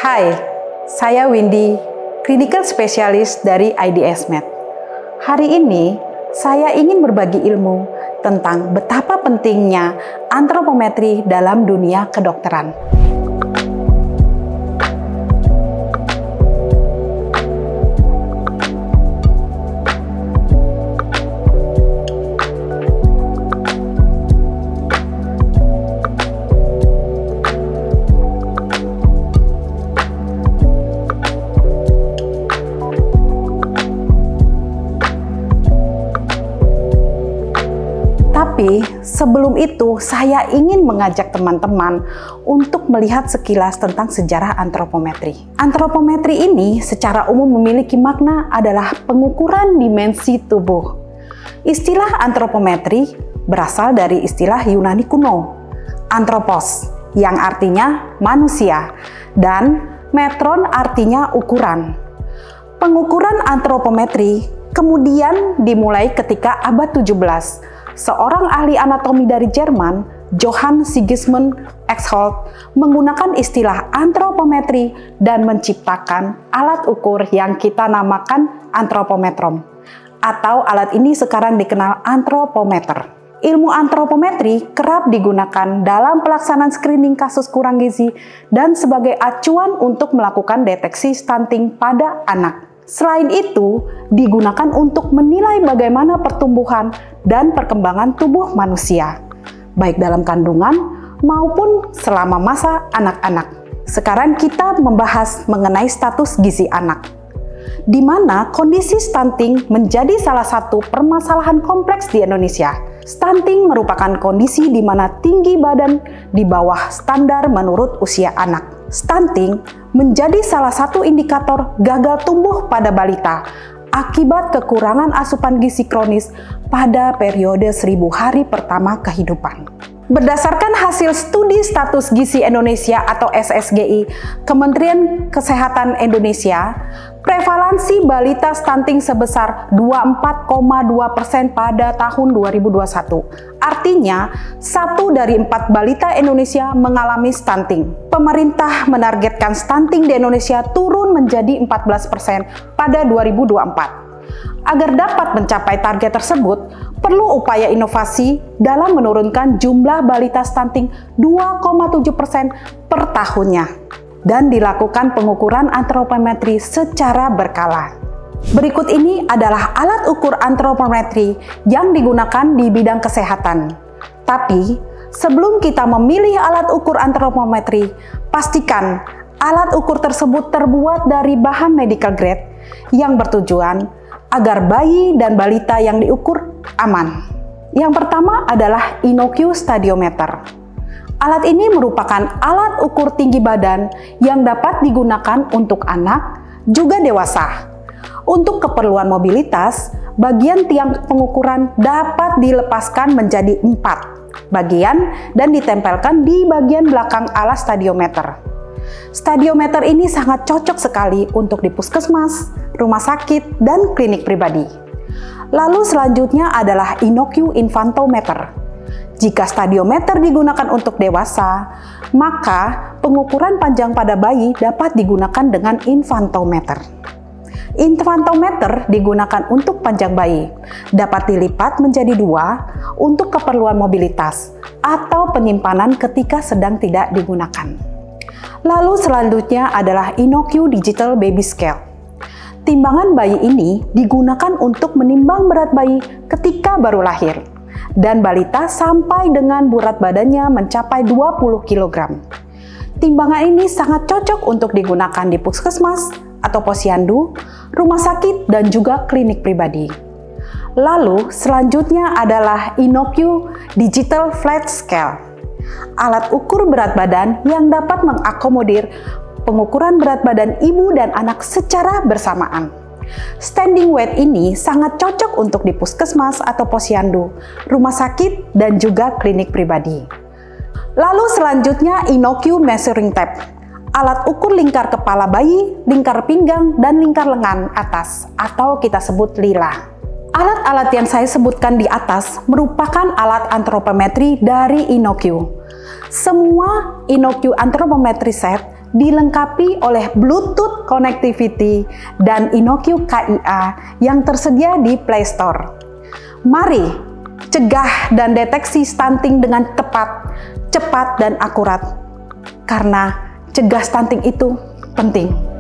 Hai, saya Windy, clinical specialist dari IDS Med. Hari ini, saya ingin berbagi ilmu tentang betapa pentingnya antropometri dalam dunia kedokteran. Tapi sebelum itu, saya ingin mengajak teman-teman untuk melihat sekilas tentang sejarah antropometri. Antropometri ini secara umum memiliki makna adalah pengukuran dimensi tubuh. Istilah antropometri berasal dari istilah Yunani kuno, anthropos, yang artinya manusia, dan metron artinya ukuran. Pengukuran antropometri kemudian dimulai ketika abad 17. Seorang ahli anatomi dari Jerman, Johann Sigismund Exholdt, menggunakan istilah antropometri dan menciptakan alat ukur yang kita namakan antropometron, atau alat ini sekarang dikenal antropometer. Ilmu antropometri kerap digunakan dalam pelaksanaan screening kasus kurang gizi dan sebagai acuan untuk melakukan deteksi stunting pada anak. Selain itu, digunakan untuk menilai bagaimana pertumbuhan dan perkembangan tubuh manusia, baik dalam kandungan maupun selama masa anak-anak. Sekarang kita membahas mengenai status gizi anak, di mana kondisi stunting menjadi salah satu permasalahan kompleks di Indonesia. Stunting merupakan kondisi di mana tinggi badan di bawah standar menurut usia anak. Stunting menjadi salah satu indikator gagal tumbuh pada balita akibat kekurangan asupan gizi kronis pada periode 1000 hari pertama kehidupan. Berdasarkan hasil studi status gizi Indonesia atau SSGI, Kementerian Kesehatan Indonesia, prevalensi balita stunting sebesar 24,2% pada tahun 2021. Artinya, 1 dari 4 balita Indonesia mengalami stunting. Pemerintah menargetkan stunting di Indonesia turun menjadi 14% pada 2024. Agar dapat mencapai target tersebut, perlu upaya inovasi dalam menurunkan jumlah balita stunting 2,7% per tahunnya dan dilakukan pengukuran antropometri secara berkala. Berikut ini adalah alat ukur antropometri yang digunakan di bidang kesehatan. Tapi, sebelum kita memilih alat ukur antropometri, pastikan alat ukur tersebut terbuat dari bahan medical grade yang bertujuan agar bayi dan balita yang diukur aman. Yang pertama adalah InnoQ Stadiometer. Alat ini merupakan alat ukur tinggi badan yang dapat digunakan untuk anak, juga dewasa. Untuk keperluan mobilitas, bagian tiang pengukuran dapat dilepaskan menjadi 4 bagian dan ditempelkan di bagian belakang alat stadiometer. Stadiometer ini sangat cocok sekali untuk di puskesmas, rumah sakit, dan klinik pribadi. Lalu selanjutnya adalah InnoQ Infantometer. Jika stadiometer digunakan untuk dewasa, maka pengukuran panjang pada bayi dapat digunakan dengan infantometer. Infantometer digunakan untuk panjang bayi, dapat dilipat menjadi 2 untuk keperluan mobilitas atau penyimpanan ketika sedang tidak digunakan. Lalu selanjutnya adalah InnoQ Digital Baby Scale. Timbangan bayi ini digunakan untuk menimbang berat bayi ketika baru lahir, dan balita sampai dengan berat badannya mencapai 20 kg. Timbangan ini sangat cocok untuk digunakan di puskesmas atau posyandu, rumah sakit, dan juga klinik pribadi. Lalu selanjutnya adalah InnoQ Digital Flat Scale. Alat ukur berat badan yang dapat mengakomodir pengukuran berat badan ibu dan anak secara bersamaan. Standing weight ini sangat cocok untuk di puskesmas atau posyandu, rumah sakit, dan juga klinik pribadi. Lalu selanjutnya InnoQ Measuring Tape. Alat ukur lingkar kepala bayi, lingkar pinggang, dan lingkar lengan atas, atau kita sebut lila. Alat-alat yang saya sebutkan di atas merupakan alat antropometri dari InnoQ. Semua InnoQ antropometri set dilengkapi oleh Bluetooth connectivity dan InnoQ KIA yang tersedia di Play Store. Mari cegah dan deteksi stunting dengan tepat, cepat, dan akurat. Karena cegah stunting itu penting.